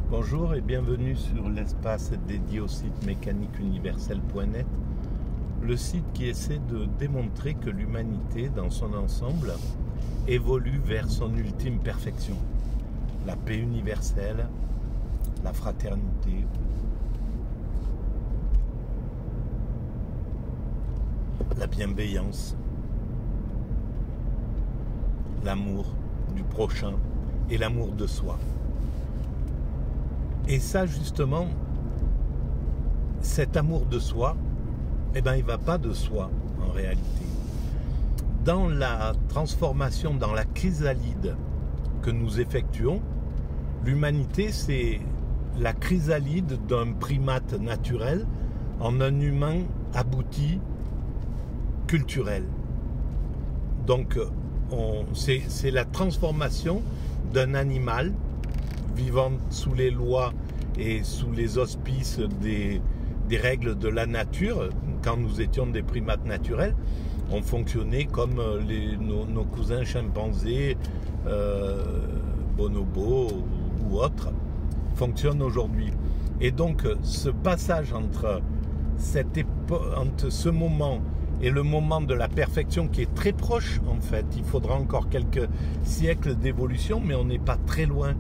Bonjour et bienvenue sur l'espace dédié au site mécaniqueuniverselle.net, le site qui essaie de démontrer que l'humanité dans son ensemble évolue vers son ultime perfection, la paix universelle, la fraternité, la bienveillance, l'amour du prochain et l'amour de soi. Et ça, justement, cet amour de soi, il ne va pas de soi, en réalité. Dans la transformation, dans la chrysalide que nous effectuons, l'humanité, c'est la chrysalide d'un primate naturel en un humain abouti, culturel. Donc, c'est la transformation d'un animal vivant sous les lois et sous les auspices des règles de la nature. Quand nous étions des primates naturels, on fonctionnait comme nos cousins chimpanzés, bonobos ou autres, fonctionnent aujourd'hui. Et donc, ce passage entre ce moment et le moment de la perfection qui est très proche, en fait, il faudra encore quelques siècles d'évolution, mais on n'est pas très loin.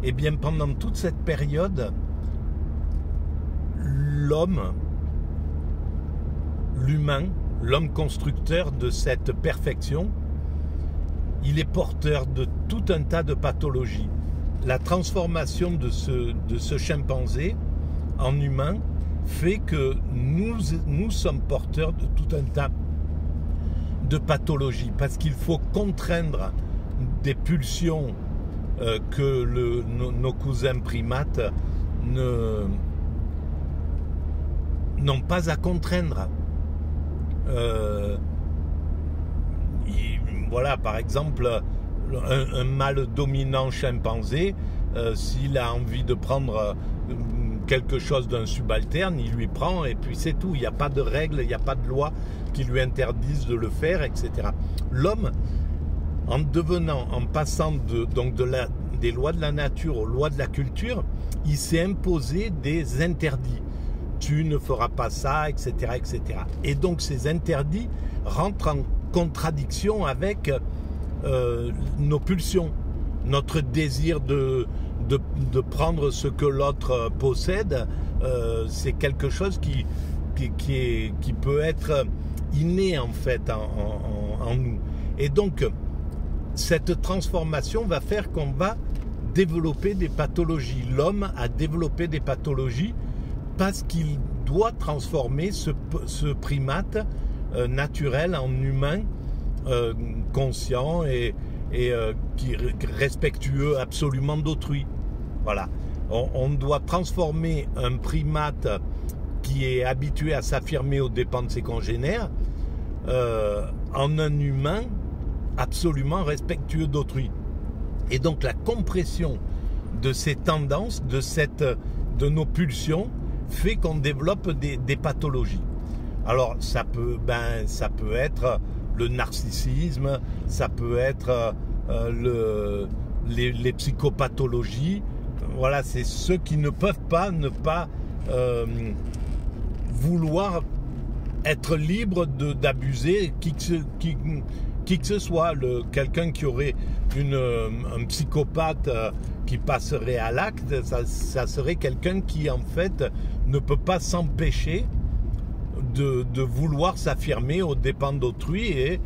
Eh bien, pendant toute cette période, l'humain, l'homme constructeur de cette perfection, il est porteur de tout un tas de pathologies. La transformation de ce chimpanzé en humain fait que nous sommes porteurs de tout un tas de pathologies, parce qu'il faut contraindre des pulsions que nos cousins primates n'ont pas à contraindre. Voilà, par exemple, un mâle dominant chimpanzé, s'il a envie de prendre quelque chose d'un subalterne, il lui prend et puis c'est tout. Il n'y a pas de règles, il n'y a pas de loi qui lui interdisent de le faire, etc. L'homme, en passant des lois de la nature aux lois de la culture, il s'est imposé des interdits. Tu ne feras pas ça, etc., etc. Et donc ces interdits rentrent en contradiction avec nos pulsions, notre désir de prendre ce que l'autre possède. C'est quelque chose qui peut être inné en fait en nous. Et donc cette transformation va faire qu'on va développer des pathologies. L'homme a développé des pathologies parce qu'il doit transformer ce primate naturel en humain conscient et qui respectueux absolument d'autrui. Voilà. On doit transformer un primate qui est habitué à s'affirmer aux dépens de ses congénères en un humain absolument respectueux d'autrui. Et donc la compression de ces tendances, de nos pulsions, fait qu'on développe des pathologies. Alors ça peut être le narcissisme, ça peut être les psychopathologies. Voilà, c'est ceux qui ne peuvent pas ne pas vouloir être libre d'abuser qui que ce soit. Quelqu'un qui aurait un psychopathe qui passerait à l'acte, ça serait quelqu'un qui en fait ne peut pas s'empêcher de vouloir s'affirmer aux dépens d'autrui et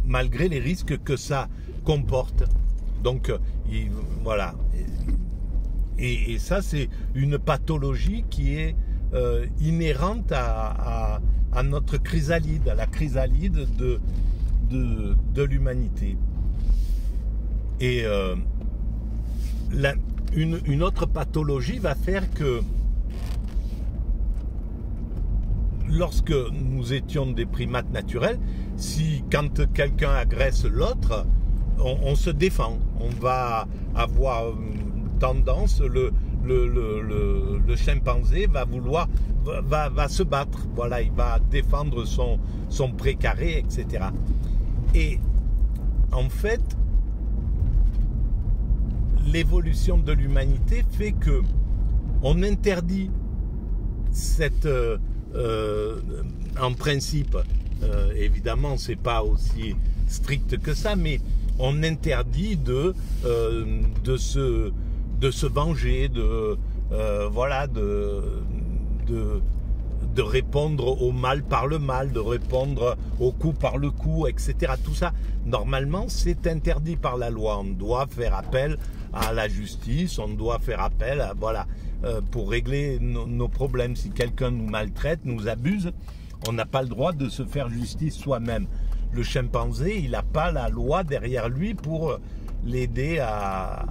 malgré les risques que ça comporte. Donc voilà. Et ça, c'est une pathologie qui est inhérente à notre chrysalide, à la chrysalide de l'humanité. Et une autre pathologie va faire que lorsque nous étions des primates naturels, quand quelqu'un agresse l'autre, on se défend. On va avoir tendance, le chimpanzé va se battre. Voilà, il va défendre son précaré, etc. Et en fait, l'évolution de l'humanité fait que on interdit cette, en principe, évidemment, c'est pas aussi strict que ça, mais on interdit de se venger, de répondre au mal par le mal, de répondre au coup par le coup, etc. Tout ça, normalement, c'est interdit par la loi. On doit faire appel à la justice, on doit faire appel à, pour régler nos problèmes. Si quelqu'un nous maltraite, nous abuse, on n'a pas le droit de se faire justice soi-même. Le chimpanzé, il n'a pas la loi derrière lui pour l'aider à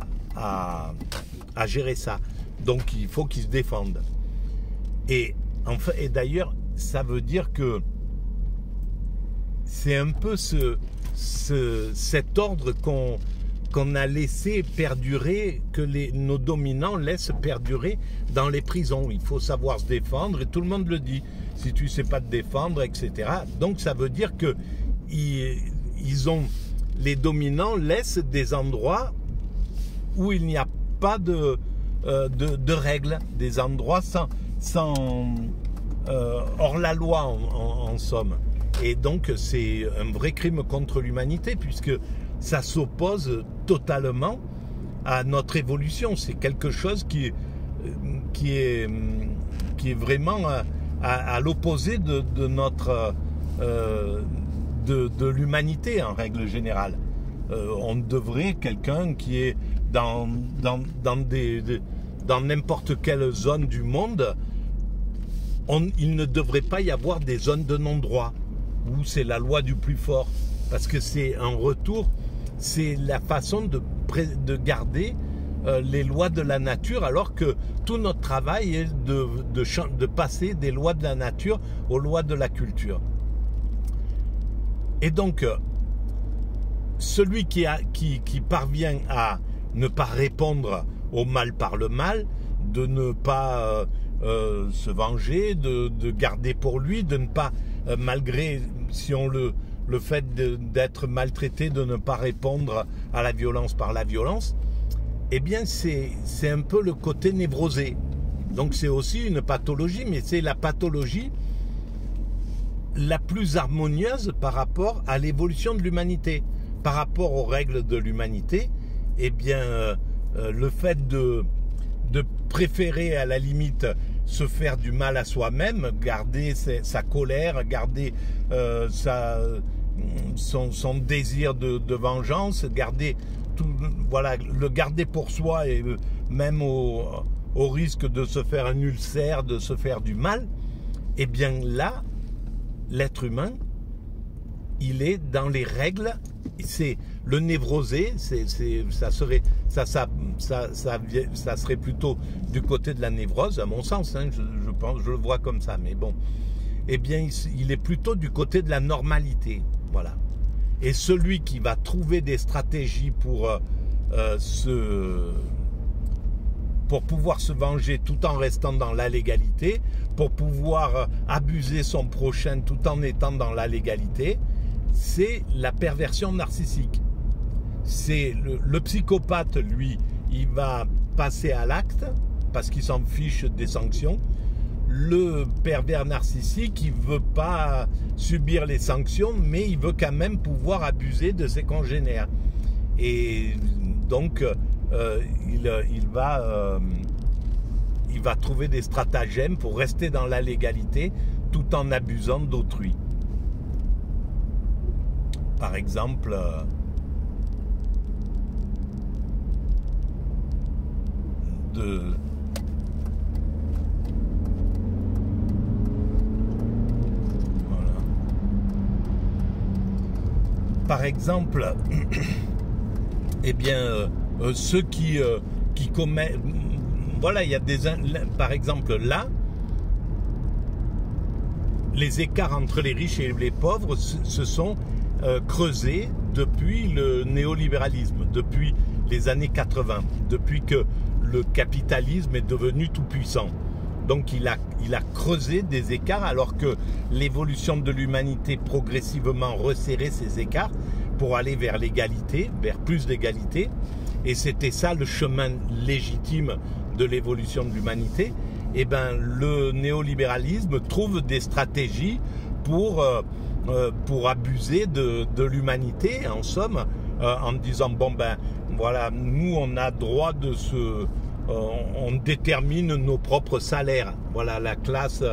gérer ça. Donc il faut qu'il se défende. Et d'ailleurs, ça veut dire que c'est un peu cet ordre qu'on a laissé perdurer, que nos dominants laissent perdurer dans les prisons. Il faut savoir se défendre, et tout le monde le dit. Si tu ne sais pas te défendre, etc. Donc ça veut dire que les dominants laissent des endroits où il n'y a pas de règles, des endroits hors la loi en somme. Et donc c'est un vrai crime contre l'humanité, puisque ça s'oppose totalement à notre évolution. C'est quelque chose qui est vraiment à l'opposé de notre de l'humanité en règle générale. On devrait, quelqu'un qui est dans n'importe quelle zone du monde, il ne devrait pas y avoir des zones de non-droit où c'est la loi du plus fort, parce que c'est un retour, c'est la façon de garder les lois de la nature, alors que tout notre travail est de passer des lois de la nature aux lois de la culture. Et donc, celui qui parvient à ne pas répondre au mal par le mal, de ne pas se venger, de garder pour lui, de ne pas, malgré si on le fait d'être maltraité, de ne pas répondre à la violence par la violence, eh bien c'est un peu le côté névrosé. Donc c'est aussi une pathologie, mais c'est la pathologie la plus harmonieuse par rapport à l'évolution de l'humanité, par rapport aux règles de l'humanité. Eh bien le fait de préférer à la limite se faire du mal à soi-même, garder sa colère, garder son désir de vengeance, garder tout, le garder pour soi, et même au risque de se faire un ulcère, de se faire du mal, eh bien là, l'être humain, il est dans les règles. C'est le névrosé, ça serait plutôt du côté de la névrose, à mon sens, hein, je pense, je le vois comme ça, mais bon, eh bien il est plutôt du côté de la normalité, voilà. Et celui qui va trouver des stratégies pour pouvoir se venger tout en restant dans la légalité, pour pouvoir abuser son prochain tout en étant dans la légalité, c'est la perversion narcissique. C'est le psychopathe, lui, il va passer à l'acte parce qu'il s'en fiche des sanctions. Le pervers narcissique, il ne veut pas subir les sanctions, mais il veut quand même pouvoir abuser de ses congénères. Et donc, il va trouver des stratagèmes pour rester dans la légalité tout en abusant d'autrui. Par exemple, par exemple, eh bien, ceux qui commettent, voilà, il y a par exemple là, les écarts entre les riches et les pauvres se sont creusés depuis le néolibéralisme, depuis les années 80, depuis que le capitalisme est devenu tout puissant. Donc il a creusé des écarts, alors que l'évolution de l'humanité progressivement resserrait ces écarts, pour aller vers l'égalité, vers plus d'égalité. Et c'était ça le chemin légitime de l'évolution de l'humanité. Et ben le néolibéralisme trouve des stratégies pour abuser de l'humanité, en somme, en disant bon ben voilà, nous on a droit de on détermine nos propres salaires. Voilà, la classe,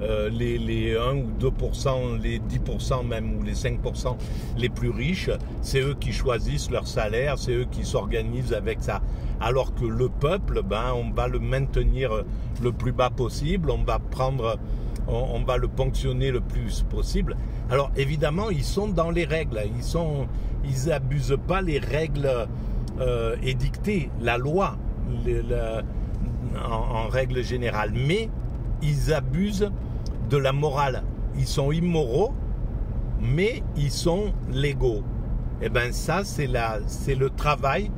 les 1 ou 2%, les 10% même, ou les 5% les plus riches, c'est eux qui choisissent leur salaire, c'est eux qui s'organisent avec ça. Alors que le peuple, ben, on va le maintenir le plus bas possible, on va le ponctionner le plus possible. Alors évidemment, ils sont dans les règles, ils abusent pas les règles édictées, la loi, en règle générale, mais ils abusent de la morale. Ils sont immoraux, mais ils sont légaux. Et ben ça, c'est le travail,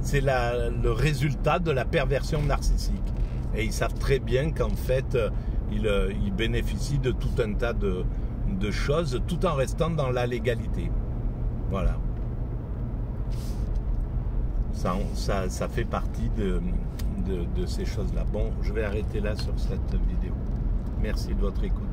c'est le résultat de la perversion narcissique. Et ils savent très bien qu'en fait, ils bénéficient de tout un tas de choses, tout en restant dans la légalité. Voilà. Ça fait partie de ces choses-là. Bon, je vais arrêter là sur cette vidéo. Merci de votre écoute.